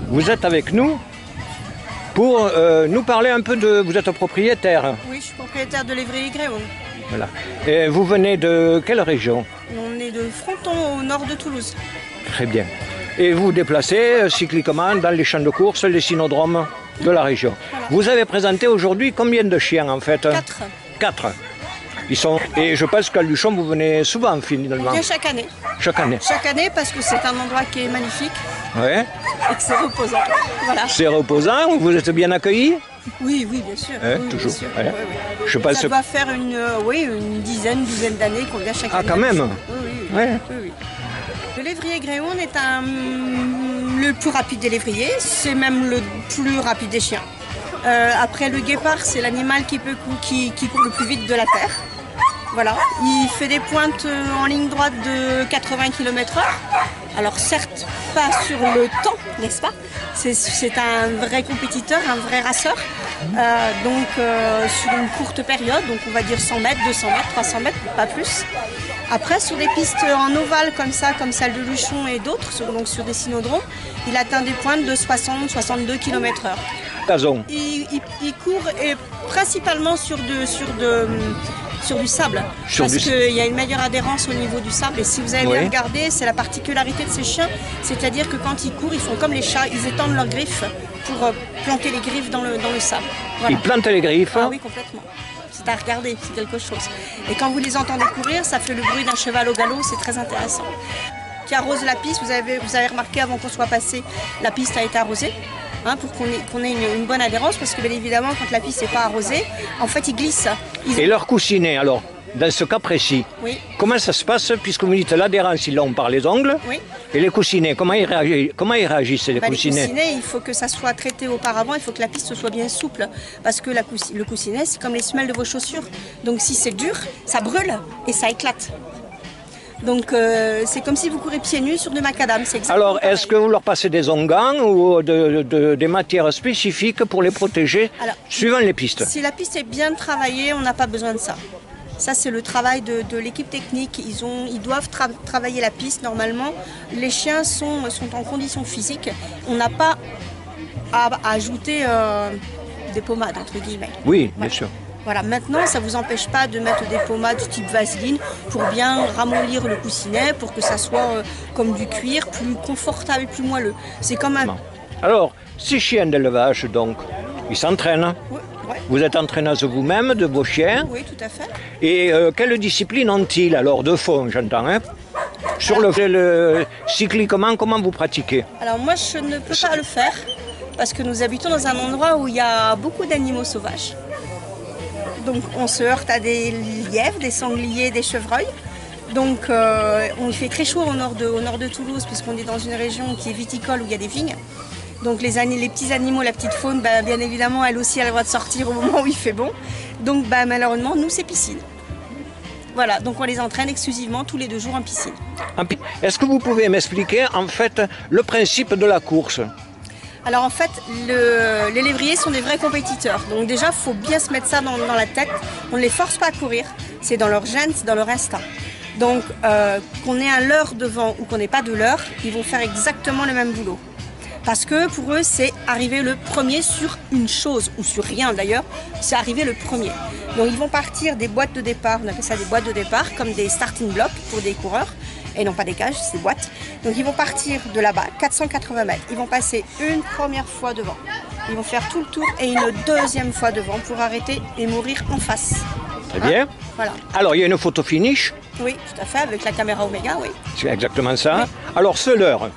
vous êtes avec nous pour nous parler un peu de... Vous êtes propriétaire. Oui, je suis propriétaire de l'évrier Gréon. Voilà. Et vous venez de quelle région? On est de Fronton, au nord de Toulouse. Très bien. Et vous vous déplacez cycliquement dans les champs de course, les cynodromes de la région. Voilà. Vous avez présenté aujourd'hui combien de chiens en fait? 4. 4. Ils sont... Et je pense qu'à Luchon, vous venez souvent finalement. On vient chaque année. Chaque année. Chaque année parce que c'est un endroit qui est magnifique Ouais. et que c'est reposant. Voilà. C'est reposant, vous êtes bien accueillis? Oui, oui, bien sûr. Ouais, Oui, toujours. bien sûr. Ouais. Oui, oui. Je pense... Ça doit faire une douzaine d'années qu'on vient chaque année. Ah, quand même. Oui, oui. Ouais. Oui, oui. Le lévrier Gréon est le plus rapide des lévriers, c'est même le plus rapide des chiens. Après le guépard, c'est l'animal qui court le plus vite de la terre. Voilà. Il fait des pointes en ligne droite de 80 km/h. Alors certes, pas sur le temps, n'est-ce pas? C'est un vrai compétiteur, un vrai raceur. Donc sur une courte période, donc on va dire 100 mètres, 200 mètres, 300 mètres, pas plus. Après, sur des pistes en ovale comme ça, comme celle de Luchon et d'autres, donc sur des cynodromes, il atteint des pointes de 60-62 km/h. Gazon. Il court principalement sur du sable, parce qu'il y a une meilleure adhérence au niveau du sable. Et si vous avez bien regardé, c'est la particularité de ces chiens, c'est-à-dire que quand ils courent, ils font comme les chats, ils étendent leurs griffes pour planter les griffes dans le sable. Voilà. Ils plantent les griffes? Ah oui, complètement. C'est à regarder, c'est quelque chose. Et quand vous les entendez courir, ça fait le bruit d'un cheval au galop, c'est très intéressant. Qui arrose la piste, vous avez remarqué avant qu'on soit passé, la piste a été arrosée. Pour qu'on ait une bonne adhérence, parce que bien évidemment, quand la piste n'est pas arrosée, en fait, ils glissent. Et leur coussinet, alors, dans ce cas précis, oui. Comment ça se passe, puisque vous dites l'adhérence, ils l'ont par les ongles, oui. Et les coussinets, comment ils réagissent les coussinets? Les coussinets, il faut que ça soit traité auparavant, il faut que la piste soit bien souple, parce que le coussinet, c'est comme les semelles de vos chaussures. Donc si c'est dur, ça brûle et ça éclate. Donc c'est comme si vous courez pieds nus sur du macadam. Alors est-ce que vous leur passez des onguents ou des matières spécifiques pour les protéger suivant les pistes? Si la piste est bien travaillée, on n'a pas besoin de ça. Ça c'est le travail de l'équipe technique. Ils doivent travailler la piste normalement. Les chiens sont en condition physique. On n'a pas à ajouter des pommades entre guillemets. Oui, bien sûr. Voilà, maintenant, ça ne vous empêche pas de mettre des pommades type vaseline pour bien ramollir le coussinet, pour que ça soit comme du cuir, plus confortable et plus moelleux. C'est comme un... Alors, ces chiens d'élevage, donc, ils s'entraînent. Oui, ouais. Vous êtes entraîneuse vous-même de vos chiens. Oui, tout à fait. Et quelle discipline ont-ils, alors, de fond, j'entends, hein? Sur le cycliquement, comment vous pratiquez? Alors moi, je ne peux pas le faire, parce que nous habitons dans un endroit où il y a beaucoup d'animaux sauvages. Donc on se heurte à des lièvres, des sangliers, des chevreuils. Donc on fait très chaud au nord de Toulouse, puisqu'on est dans une région qui est viticole où il y a des vignes. Donc les petits animaux, la petite faune, bien évidemment, elle aussi a le droit de sortir au moment où il fait bon. Donc malheureusement, nous, c'est piscine. Voilà, donc on les entraîne exclusivement tous les 2 jours en piscine. Est-ce que vous pouvez m'expliquer en fait le principe de la course? Alors en fait, les lévriers sont des vrais compétiteurs. Donc déjà, il faut bien se mettre ça dans la tête. On ne les force pas à courir. C'est dans leur gène, c'est dans leur instinct. Donc qu'on ait un leurre devant ou qu'on n'ait pas de leurre, ils vont faire exactement le même boulot. Parce que pour eux, c'est arriver le premier sur une chose, ou sur rien d'ailleurs, c'est arriver le premier. Donc ils vont partir des boîtes de départ, on appelle ça des boîtes de départ, comme des starting blocks pour des coureurs. Et non pas des cages, c'est des boîtes. Donc ils vont partir de là-bas, 480 mètres. Ils vont passer une première fois devant. Ils vont faire tout le tour et une deuxième fois devant pour arrêter et mourir en face. Très bien. Voilà. Alors il y a une photo finish? Oui, tout à fait, avec la caméra Oméga, oui. C'est exactement ça. Oui. Alors ce leurre,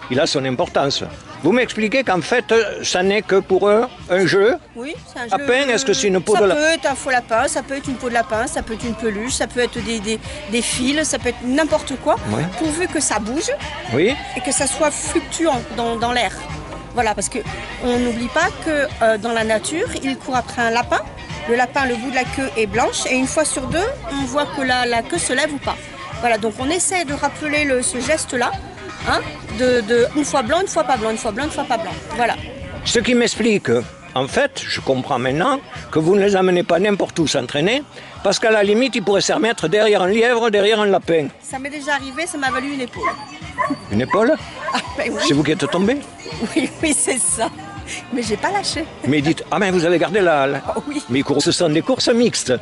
il a son importance. Vous m'expliquez qu'en fait, ça n'est que pour eux un jeu? Oui, c'est un jeu. Lapin, est-ce que c'est une peau de lapin? Ça peut être un faux lapin, ça peut être une peau de lapin, ça peut être une peluche, ça peut être des fils, ça peut être n'importe quoi, pourvu que ça bouge et que ça soit fluctuant dans l'air. Voilà, parce qu'on n'oublie pas que dans la nature, il court après un lapin. Le lapin, le bout de la queue est blanche et une fois sur 2, on voit que la queue se lève ou pas. Voilà, donc on essaie de rappeler ce geste-là. De une fois blanc, une fois pas blanc, une fois blanc, une fois pas blanc. Voilà. Ce qui m'explique, en fait, je comprends maintenant que vous ne les amenez pas n'importe où s'entraîner, parce qu'à la limite, ils pourraient se remettre derrière un lièvre, derrière un lapin. Ça m'est déjà arrivé, ça m'a valu une épaule. Une épaule? Ah, ben oui. C'est vous qui êtes tombé? Oui, oui, c'est ça. Mais j'ai pas lâché. Mais dites, ah ben vous avez gardé la... Oh, oui. Mais ce sont des courses mixtes.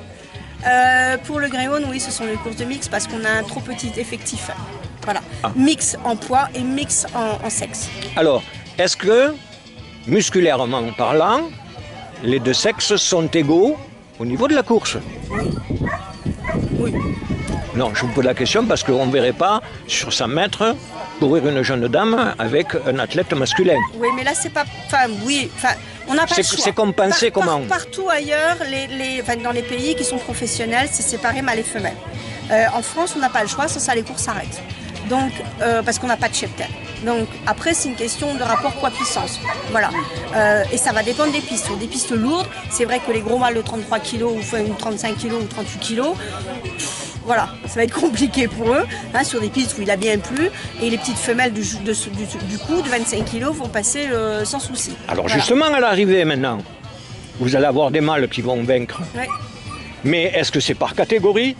Pour le Greyhound, oui, ce sont des courses de mix parce qu'on a un trop petit effectif. Voilà. Ah. Mix en poids et mix en sexe. Alors, est-ce que, musculairement parlant, les deux sexes sont égaux au niveau de la course? Oui. Non, je vous pose la question parce qu'on ne verrait pas sur 100 mètres courir une jeune dame avec un athlète masculin. Oui, mais là, c'est pas... Enfin, oui, enfin, on n'a pas le choix. C'est compensé comment? Partout ailleurs, enfin, dans les pays qui sont professionnels, c'est séparé mâles et femelles. En France, on n'a pas le choix, ça les courses s'arrêtent. Donc, parce qu'on n'a pas de cheptel. Donc, après, c'est une question de rapport poids-puissance. Voilà. Et ça va dépendre des pistes. Sur des pistes lourdes, c'est vrai que les gros mâles de 33 kg ou 35 kg ou 38 kg, voilà, ça va être compliqué pour eux, hein, sur des pistes où il a bien plu, et les petites femelles du coup de 25 kg vont passer sans souci. Alors voilà. justement, à l'arrivée maintenant, vous allez avoir des mâles qui vont vaincre. Ouais. Mais est-ce que c'est par catégorie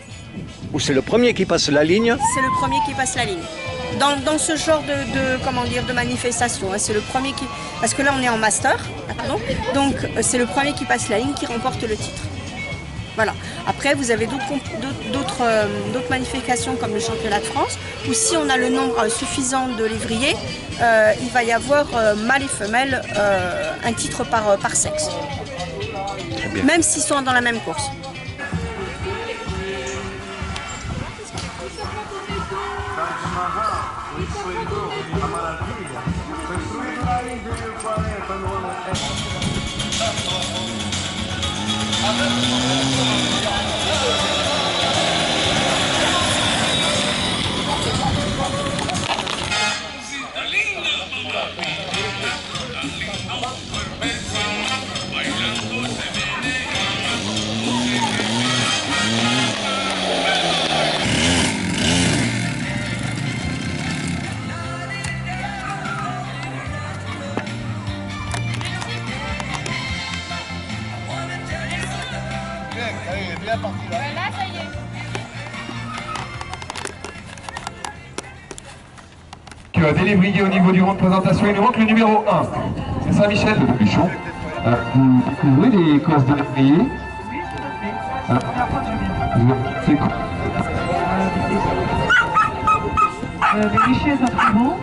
ou c'est le premier qui passe la ligne? C'est le premier qui passe la ligne. Dans ce genre de manifestation, hein, c'est le premier qui... Parce que là, on est en master, pardon, donc c'est le premier qui passe la ligne qui remporte le titre. Voilà. Après, vous avez d'autres manifestations comme le championnat de France, où si on a le nombre suffisant de lévriers, il va y avoir mâles et femelles, un titre par sexe. Même s'ils sont dans la même course. Des lévriers au niveau du rang de présentation, il nous manque le numéro 1. C'est Saint-Michel de Pépichon. Vous découvrez les courses de lévriers? C'est quoi? Les richesses sont très beaux.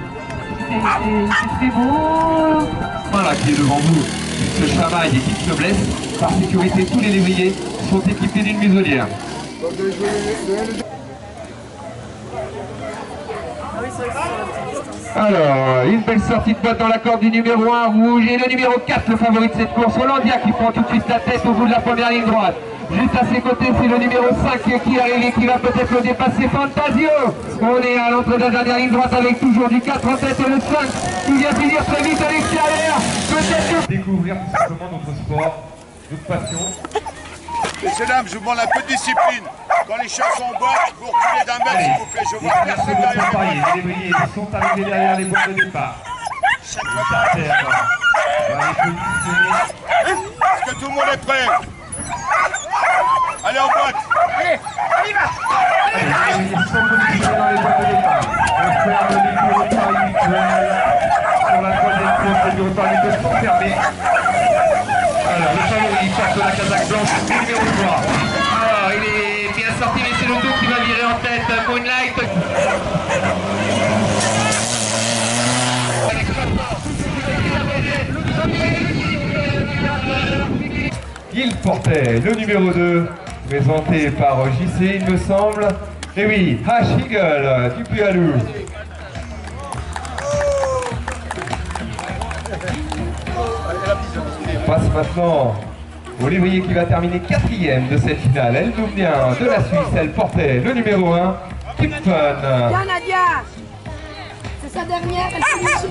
C'est très beau. Voilà qui est devant vous. Ce chamail d'équipe noblesse. Par sécurité, tous les lévriers sont équipés d'une muselière. Alors, une belle sortie de botte dans la corde du numéro 1 rouge et le numéro 4, le favori de cette course, Hollandia, qui prend tout de suite la tête au bout de la première ligne droite. Juste à ses côtés, c'est le numéro 5 qui arrive et qui va peut-être le dépasser, Fantasio. On est à l'entrée de la dernière ligne droite avec toujours du 4 en tête et le 5 qui vient finir très vite à l'extérieur. Peut-être découvrir tout simplement notre sport, notre passion. Messieurs, dames, je vous demande un peu de discipline. Quand les chiens sont en boîte, vous reculez d'un mètre, s'il vous plaît. Je vois personne derrière les boîtes. Les lévriers sont arrivés derrière les boîtes de départ. Est-ce que tout le monde est prêt? Allez en boîte. Allez, on y va. Les lévriers sont positionnés dans les boîtes de départ. On ferme les bureaux de Paris mutuel. Sur la troisième course, les bureaux de Paris mutuel sont fermés. Alors, le favori cherche la casaque blanche, numéro 3. Alors, il est bien sorti, mais c'est le dos qui va virer en tête. Moonlight. Il portait le numéro 2, présenté par JC, il me semble. Et oui, H Eagle du Pualou. On passe maintenant au lévrier qui va terminer 4e de cette finale. Elle nous vient de la Suisse, elle portait le numéro 1, Keep Fun. Bien Nadia, c'est sa dernière, elle finit ici.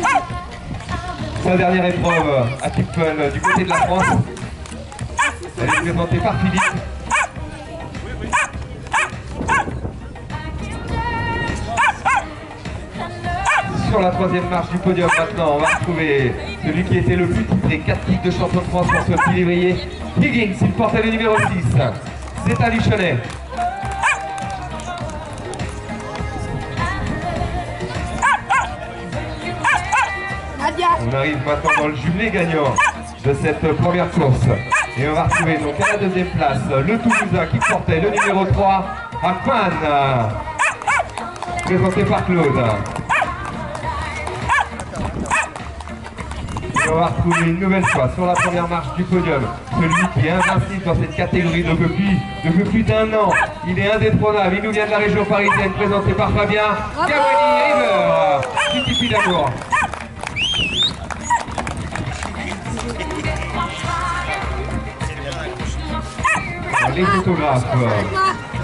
Sa dernière épreuve à Keep Fun du côté de la France. Elle est présentée par Philippe. Sur la troisième marche du podium maintenant, on va retrouver celui qui était le plus titré, 4 titres de champion de France pour ce petit lévrier. Higgins, il portait le numéro 6. C'est à Luchonnet. On arrive maintenant dans le jumelé gagnant de cette première course. Et on va retrouver donc à la deuxième place le Toulousain qui portait le numéro 3, Afan, présenté par Claude. Et on va retrouver une nouvelle fois sur la première marche du podium celui qui est invincible dans cette catégorie depuis plus d'1 an. Il est indétrônable, il nous vient de la région parisienne, présenté par Fabien Gawani River, Petit Puy d'Amour. Les photographes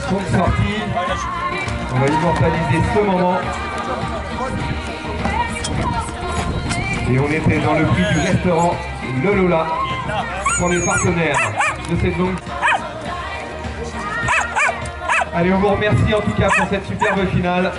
sont sortis. On va immortaliser ce moment. Et on était dans le prix du restaurant Le Lola pour les partenaires de cette longue. Allez, on vous remercie en tout cas pour cette superbe finale.